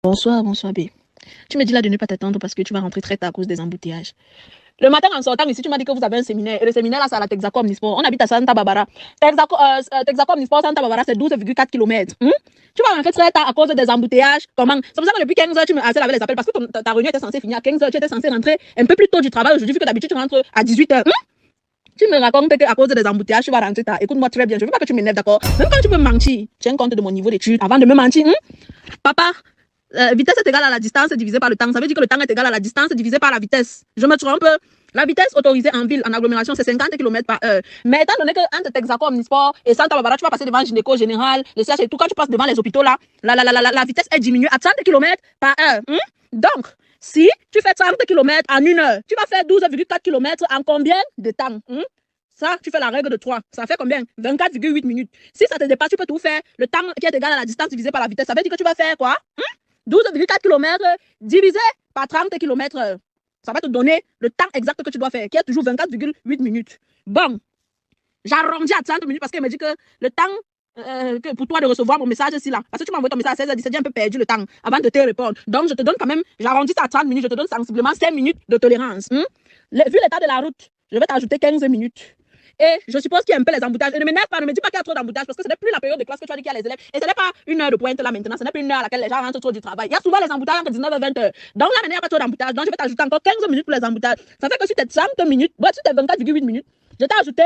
Bonsoir, bonsoir B. Tu me dis là de ne pas t'attendre parce que tu vas rentrer très tard à cause des embouteillages. Le matin en sortant ici, tu m'as dit que vous avez un séminaire. Et le séminaire là, c'est à la Texaco Omnisport. On habite à Santa Barbara. Texaco Omnisport, Santa Barbara, c'est 12,4 km. Tu vas rentrer très tard à cause des embouteillages. Comment? C'est pour ça que depuis 15 heures, tu me harcèles avec les appels. Parce que ta réunion était censée finir à 15 heures. Tu étais censé rentrer un peu plus tôt du travail aujourd'hui, vu que d'habitude, tu rentres à 18 heures. Tu me racontes qu'à cause des embouteillages, tu vas rentrer tard. Écoute-moi très bien. Je veux pas que tu m'énerves, d'accord? Même quand tu peux me mentir, tiens compte de mon niveau d'études avant de me mentir. Papa, vitesse est égale à la distance divisée par le temps. Ça veut dire que le temps est égal à la distance divisée par la vitesse. Je me trompe. La vitesse autorisée en ville, en agglomération, c'est 50 km par heure. Mais étant donné que entre Texaco Omnisport et Santa Barbara, tu vas passer devant le gynéco général, le CH et tout, quand tu passes devant les hôpitaux là, la vitesse est diminuée à 30 km par heure. Donc, si tu fais 30 km en une heure, tu vas faire 12,4 km en combien de temps? Ça, tu fais la règle de 3. Ça fait combien? 24,8 minutes. Si ça te dépasse, tu peux tout faire. Le temps qui est égal à la distance divisée par la vitesse. Ça veut dire que tu vas faire quoi? 12,4 km divisé par 30 km/h. Ça va te donner le temps exact que tu dois faire, qui est toujours 24,8 minutes. Bon, j'arrondis à 30 minutes parce qu'elle me dit que le temps que pour toi de recevoir mon message ici là, parce que tu m'as envoyé ton message à 16h17, j'ai un peu perdu le temps avant de te répondre. Donc, je te donne quand même, j'arrondis à 30 minutes, je te donne sensiblement 5 minutes de tolérance. Vu l'état de la route, je vais t'ajouter 15 minutes. Et je suppose qu'il y a un peu les embouteillages. Et ne m'énerve pas, ne me dis pas qu'il y a trop d'embouteillages parce que ce n'est plus la période de classe que tu as dit qu'il y a les élèves. Et ce n'est pas une heure de pointe là maintenant, ce n'est plus une heure à laquelle les gens rentrent trop du travail. Il y a souvent les embouteillages entre 19 et 20 heures. Donc là, il n'y a pas trop d'embouteillages. Donc je vais t'ajouter encore 15 minutes pour les embouteillages. Ça fait que sur tes 30 minutes, sur tes 24,8 minutes, je t'ai ajouté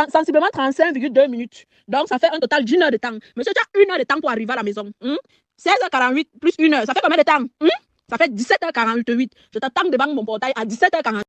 sensiblement 35,2 minutes. Donc ça fait un total d'une heure de temps. Monsieur, tu as une heure de temps pour arriver à la maison. 16h48 plus une heure, ça fait combien de temps? Ça fait 17h48. Je t'attends devant mon portail à 17h48.